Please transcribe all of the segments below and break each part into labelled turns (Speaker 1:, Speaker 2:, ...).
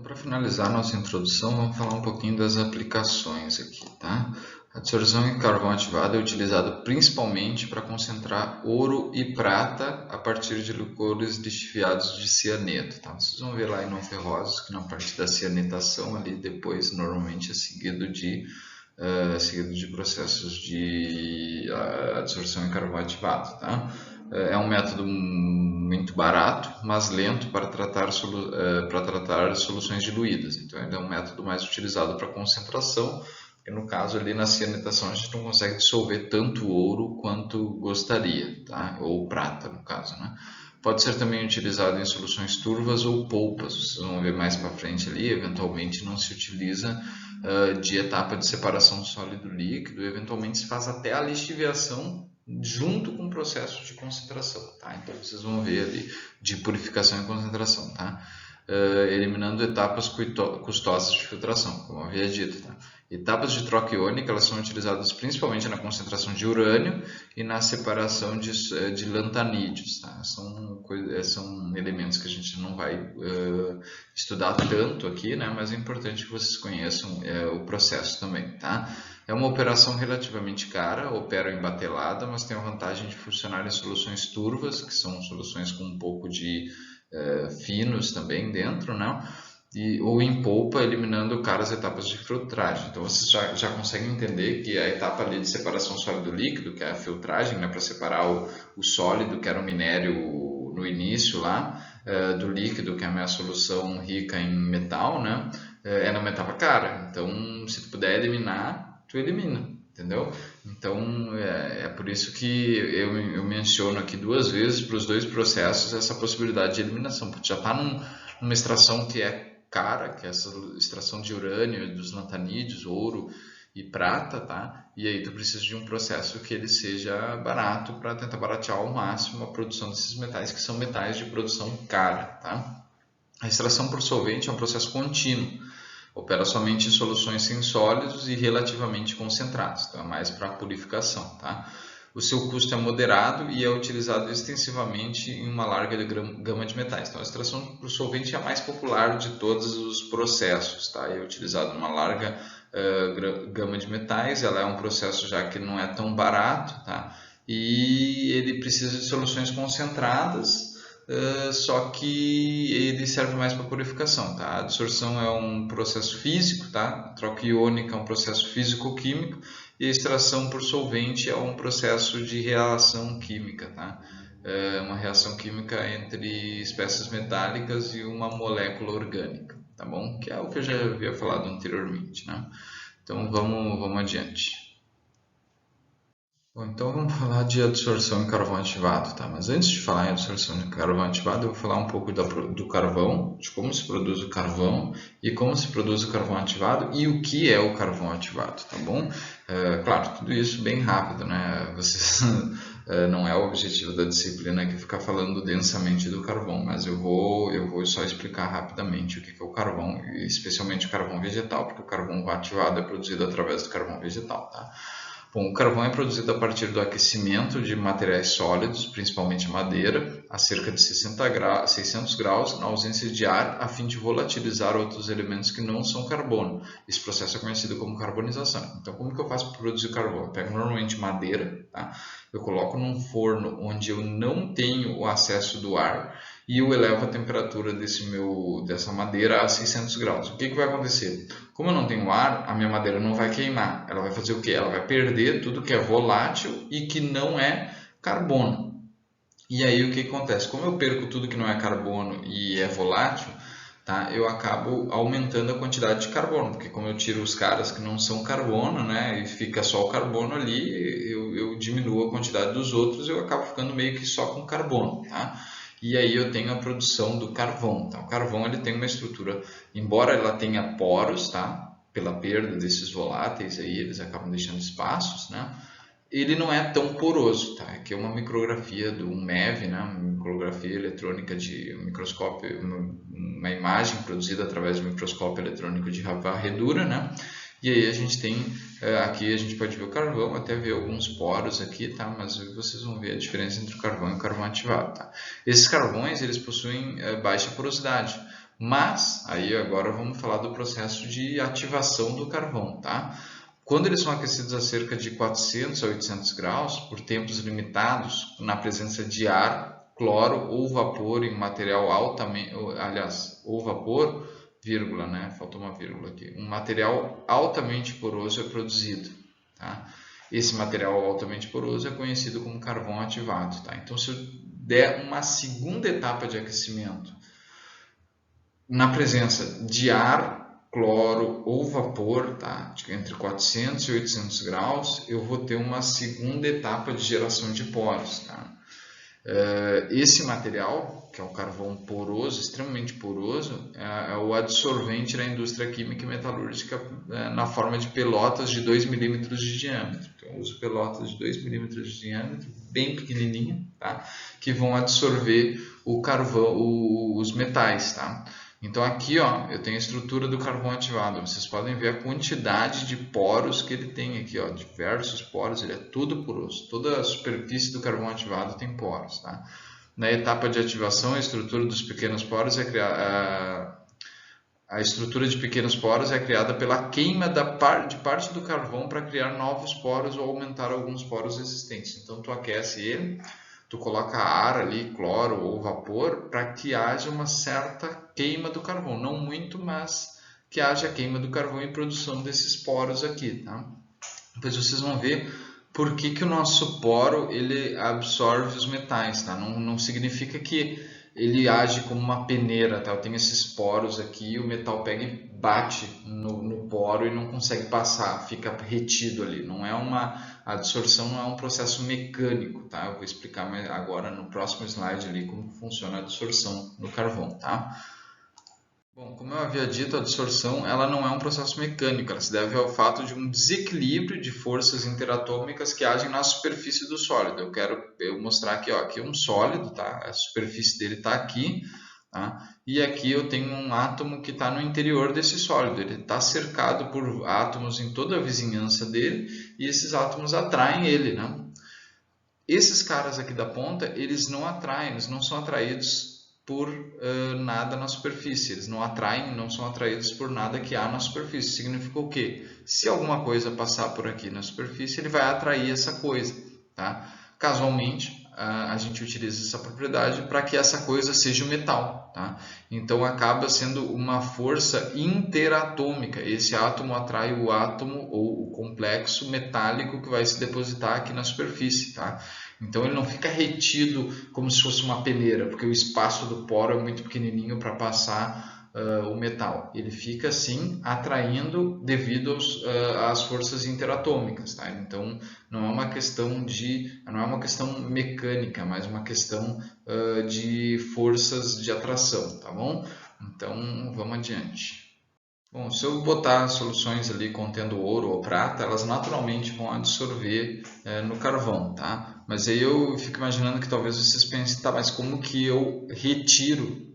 Speaker 1: Para finalizar nossa introdução, vamos falar um pouquinho das aplicações aqui, tá? A dissolvão em carvão ativado é utilizado principalmente para concentrar ouro e prata a partir de licores lixiviados de cianeto, tá? Vocês vão ver lá em não ferrosos que na parte da cianetação ali depois normalmente é seguido de processos de adsorção em carvão ativado, tá? É um método muito barato, mas lento para tratar soluções diluídas. Então, ele é um método mais utilizado para concentração, porque no caso ali na cianetação a gente não consegue dissolver tanto ouro quanto gostaria, tá? Ou prata no caso, né? Pode ser também utilizado em soluções turvas ou polpas. Vocês vão ver mais para frente ali, eventualmente não se utiliza de etapa de separação sólido-líquido, eventualmente se faz até a lixiviação junto com o processo de concentração, tá? Então vocês vão ver ali de purificação e concentração, tá? Eliminando etapas custosas de filtração, como eu havia dito, tá? Etapas de troca iônica, elas são utilizadas principalmente na concentração de urânio e na separação de lantanídeos, tá? São elementos que a gente não vai estudar tanto aqui, né? Mas é importante que vocês conheçam o processo também, tá? É uma operação relativamente cara, opera em batelada, mas tem a vantagem de funcionar em soluções turvas, que são soluções com um pouco de finos também dentro, né? Ou em polpa, eliminando caras etapas de filtragem. Então vocês já conseguem entender que a etapa ali de separação sólido-líquido, que é a filtragem, né, para separar o sólido, que era o minério no início lá, do líquido, que é a minha solução rica em metal, né, é numa etapa cara. Então, se tu puder eliminar, tu elimina, entendeu? Então, é por isso que eu menciono aqui duas vezes para os dois processos essa possibilidade de eliminação, porque já está numa extração que é cara, que é essa extração de urânio, dos lantanídeos, ouro e prata, tá? E aí tu precisa de um processo que ele seja barato para tentar baratear ao máximo a produção desses metais, que são metais de produção cara, tá? A extração por solvente é um processo contínuo, opera somente em soluções sem sólidos e relativamente concentrados, então é mais para purificação, tá? O seu custo é moderado e é utilizado extensivamente em uma larga gama de metais. Então, a extração por solvente é a mais popular de todos os processos, tá? É utilizado numa larga gama de metais. Ela é um processo já que não é tão barato, tá? E ele precisa de soluções concentradas. Só que ele serve mais para purificação, tá? A adsorção é um processo físico, tá? A troca iônica é um processo físico-químico e a extração por solvente é um processo de reação química, tá? É uma reação química entre espécies metálicas e uma molécula orgânica, tá bom? Que é o que eu já havia falado anteriormente, né? Então vamos adiante. Bom, então vamos falar de adsorção em carvão ativado, tá? Mas antes de falar em adsorção em carvão ativado, eu vou falar um pouco do carvão, de como se produz o carvão e como se produz o carvão ativado e o que é o carvão ativado, tá bom? Claro, tudo isso bem rápido, né? Vocês, não é o objetivo da disciplina aqui ficar falando densamente do carvão, mas eu vou só explicar rapidamente o que é o carvão, especialmente o carvão vegetal, porque o carvão ativado é produzido através do carvão vegetal, tá? Bom, o carvão é produzido a partir do aquecimento de materiais sólidos, principalmente madeira, a cerca de 600 graus, na ausência de ar, a fim de volatilizar outros elementos que não são carbono. Esse processo é conhecido como carbonização. Então, como que eu faço para produzir carvão? Eu pego normalmente madeira, tá? Eu coloco num forno onde eu não tenho o acesso do ar e eu elevo a temperatura dessa madeira a 600 graus. O que vai acontecer? Como eu não tenho ar, a minha madeira não vai queimar. Ela vai fazer o quê? Ela vai perder tudo que é volátil e que não é carbono. E aí o que acontece? Como eu perco tudo que não é carbono e é volátil, tá? Eu acabo aumentando a quantidade de carbono, porque como eu tiro os caras que não são carbono, né, e fica só o carbono ali, eu diminuo a quantidade dos outros e eu acabo ficando meio que só com carbono, tá? E aí eu tenho a produção do carvão, tá? O carvão ele tem uma estrutura, embora ela tenha poros, tá? Pela perda desses voláteis aí, eles acabam deixando espaços, né? Ele não é tão poroso, tá? Aqui é uma micrografia do MEV, né? Uma micrografia eletrônica de microscópio, uma imagem produzida através de um microscópio eletrônico de varredura, né? E aí a gente tem, aqui a gente pode ver o carvão, até ver alguns poros aqui, tá? Mas vocês vão ver a diferença entre o carvão e o carvão ativado, tá? Esses carvões, eles possuem baixa porosidade, Mas, aí agora vamos falar do processo de ativação do carvão, tá? Quando eles são aquecidos a cerca de 400 a 800 graus, por tempos limitados, na presença de ar, cloro ou vapor em material altamente, aliás, ou vapor, vírgula, né? Faltou uma vírgula aqui. Um material altamente poroso é produzido, tá? Esse material altamente poroso é conhecido como carvão ativado, tá? Então, se eu der uma segunda etapa de aquecimento na presença de ar, cloro ou vapor, tá? Entre 400 e 800 graus, eu vou ter uma segunda etapa de geração de poros, tá? Esse material, que é o carvão poroso, extremamente poroso, é o adsorvente da indústria química e metalúrgica na forma de pelotas de 2 milímetros de diâmetro. Então, eu uso pelotas de 2 milímetros de diâmetro, bem pequenininha, tá? Que vão absorver o carvão, os metais, tá? Então aqui, ó, eu tenho a estrutura do carvão ativado. Vocês podem ver a quantidade de poros que ele tem aqui, ó, diversos poros. Ele é tudo poroso. Toda a superfície do carvão ativado tem poros, tá? Na etapa de ativação, a estrutura dos pequenos poros é criada. A estrutura de pequenos poros é criada pela queima de parte do carvão para criar novos poros ou aumentar alguns poros existentes. Então tu aquece ele. Tu coloca ar ali, cloro ou vapor, para que haja uma certa queima do carvão. Não muito, mas que haja queima do carvão e produção desses poros aqui, tá? Depois vocês vão ver por que o nosso poro ele absorve os metais, tá? Não significa que ele age como uma peneira, tá? Eu tenho esses poros aqui, o metal pega e bate no poro e não consegue passar, fica retido ali. A adsorção não é um processo mecânico, tá? Eu vou explicar agora no próximo slide ali como funciona a adsorção no carvão, tá? Bom, como eu havia dito, a adsorção ela não é um processo mecânico, ela se deve ao fato de um desequilíbrio de forças interatômicas que agem na superfície do sólido. Eu quero mostrar aqui, ó, aqui é um sólido, tá? A superfície dele está aqui, tá? E aqui eu tenho um átomo que está no interior desse sólido. Ele está cercado por átomos em toda a vizinhança dele e esses átomos atraem ele, né? Esses caras aqui da ponta, eles não atraem, eles não são atraídos por nada na superfície. Eles não atraem, não são atraídos por nada que há na superfície. Significa o quê? Se alguma coisa passar por aqui na superfície, ele vai atrair essa coisa, tá? Casualmente, a gente utiliza essa propriedade para que essa coisa seja o metal, tá? Então acaba sendo uma força interatômica. Esse átomo atrai o átomo ou o complexo metálico que vai se depositar aqui na superfície, tá? Então ele não fica retido como se fosse uma peneira, porque o espaço do poro é muito pequenininho para passar o metal. Ele fica assim atraindo devido às forças interatômicas, tá? Então não é uma questão mecânica, mas uma questão de forças de atração, tá bom? Então vamos adiante. Bom, se eu botar soluções ali contendo ouro ou prata, elas naturalmente vão absorver no carvão, tá? Mas aí eu fico imaginando que talvez vocês pensem, tá, mas como que eu retiro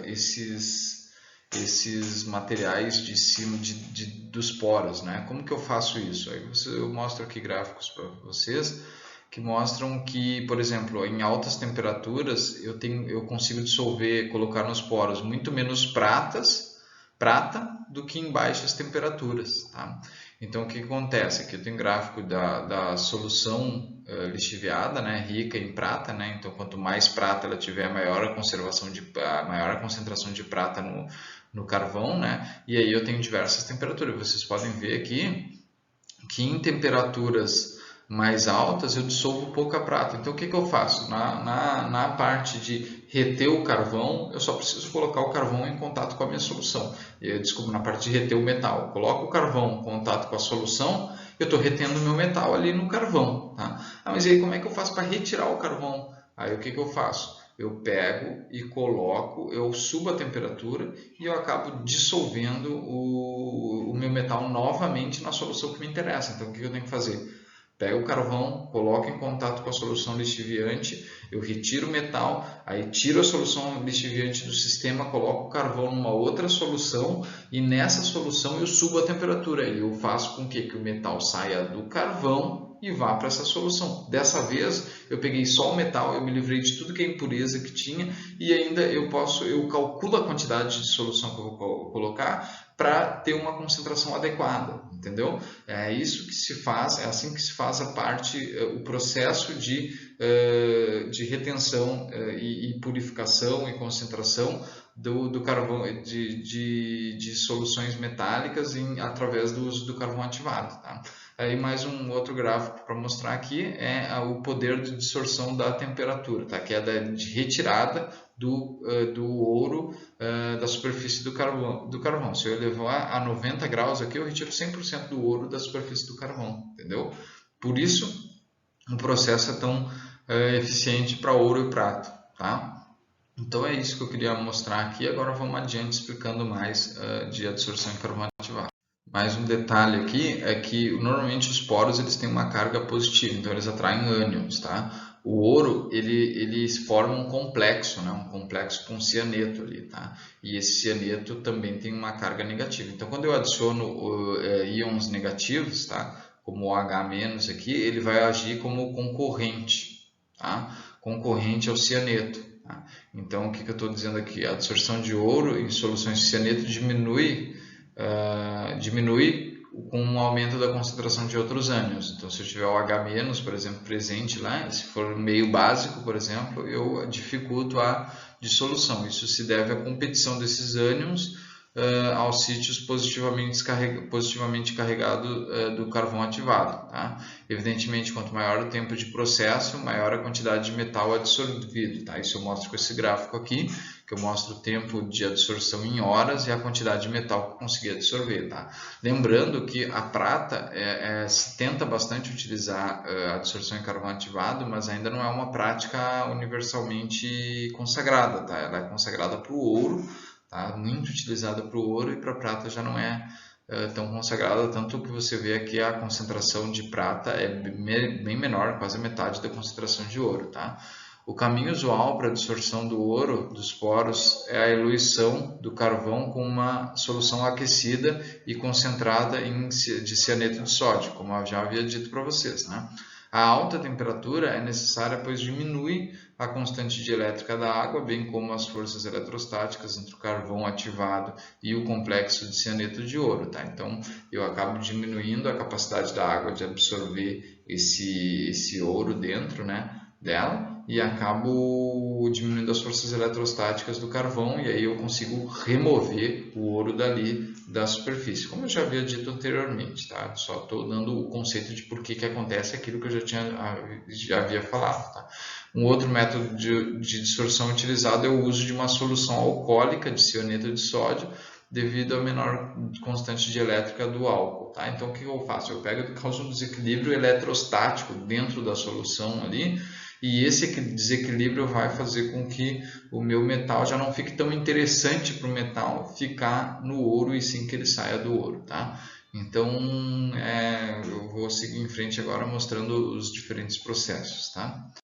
Speaker 1: esses materiais de cima dos poros, né? Como que eu faço isso? Aí eu mostro aqui gráficos para vocês que mostram que, por exemplo, em altas temperaturas eu consigo dissolver, colocar nos poros muito menos prata do que em baixas temperaturas, tá? Então o que acontece? Aqui eu tenho um gráfico da solução lixiviada, né, rica em prata, né? Então quanto mais prata ela tiver, maior a concentração de prata no carvão, né? E aí eu tenho diversas temperaturas. Vocês podem ver aqui que em temperaturas mais altas eu dissolvo pouca prata. Então o que eu faço? Na parte de reter o carvão, eu só preciso colocar o carvão em contato com a minha solução. Desculpa, na parte de reter o metal. Eu coloco o carvão em contato com a solução, eu estou retendo o meu metal ali no carvão, tá? Mas aí como é que eu faço para retirar o carvão? Aí o que eu faço? Eu pego e coloco, eu subo a temperatura e eu acabo dissolvendo o meu metal novamente na solução que me interessa. Então o que eu tenho que fazer? pego o carvão, coloco em contato com a solução lixiviante, eu retiro o metal, aí tiro a solução lixiviante do sistema, coloco o carvão numa outra solução e nessa solução eu subo a temperatura e eu faço com que o metal saia do carvão e vá para essa solução. Dessa vez eu peguei só o metal, eu me livrei de tudo que é impureza que tinha e ainda eu calculo a quantidade de solução que eu vou colocar para ter uma concentração adequada, entendeu? É isso que se faz, é assim que se faz o processo de retenção e purificação e concentração do carvão, de soluções metálicas através do uso do carvão ativado. Tá? Aí mais um outro gráfico para mostrar aqui é o poder de dissorção da temperatura, tá? Que é de retirada do ouro da superfície do carvão. Se eu levar a 90 graus aqui, eu retiro 100% do ouro da superfície do carvão, entendeu? Por isso, o processo é tão eficiente para ouro e prata, tá? Então é isso que eu queria mostrar aqui. Agora vamos adiante explicando mais de adsorção em carvão ativado. Mais um detalhe aqui é que normalmente os poros eles têm uma carga positiva, então eles atraem ânions, tá? O ouro ele forma um complexo, né? Um complexo com cianeto ali, tá? E esse cianeto também tem uma carga negativa. Então quando eu adiciono íons negativos, tá? Como o H- aqui, ele vai agir como concorrente, tá? Concorrente ao cianeto. Tá? Então o que eu estou dizendo aqui? A adsorção de ouro em soluções de cianeto diminui com um aumento da concentração de outros ânions. Então, se eu tiver o H-, por exemplo, presente lá, se for meio básico, por exemplo, eu dificulto a dissolução. Isso se deve à competição desses ânions aos sítios positivamente carregados do carvão ativado. Tá? Evidentemente, quanto maior o tempo de processo, maior a quantidade de metal absorvido. Tá? Isso eu mostro com esse gráfico aqui, que eu mostro o tempo de absorção em horas e a quantidade de metal que eu consegui absorver. Tá? Lembrando que a prata se tenta bastante utilizar a absorção em carvão ativado, mas ainda não é uma prática universalmente consagrada. Tá? Ela é consagrada para o ouro, tá? Muito utilizada para o ouro, e para a prata já não é tão consagrada, tanto que você vê aqui a concentração de prata é bem menor, quase a metade da concentração de ouro. Tá? O caminho usual para a absorção do ouro dos poros é a eluição do carvão com uma solução aquecida e concentrada de cianeto de sódio, como eu já havia dito para vocês. Né? A alta temperatura é necessária, pois diminui a constante dielétrica da água, bem como as forças eletrostáticas entre o carvão ativado e o complexo de cianeto de ouro. Tá? Então, eu acabo diminuindo a capacidade da água de absorver esse ouro dentro, né, dela, e acabo diminuindo as forças eletrostáticas do carvão, e aí eu consigo remover o ouro dali da superfície, como eu já havia dito anteriormente, tá? Só estou dando o conceito de por que acontece aquilo que eu já havia falado, tá? Um outro método de dissorção utilizado é o uso de uma solução alcoólica de cianeto de sódio, devido à menor constante dielétrica do álcool. Tá? Então o que eu faço? Eu pego e causo um desequilíbrio eletrostático dentro da solução ali, e esse desequilíbrio vai fazer com que o meu metal já não fique tão interessante para o metal ficar no ouro, e sim que ele saia do ouro. Tá? Então eu vou seguir em frente agora mostrando os diferentes processos. Tá?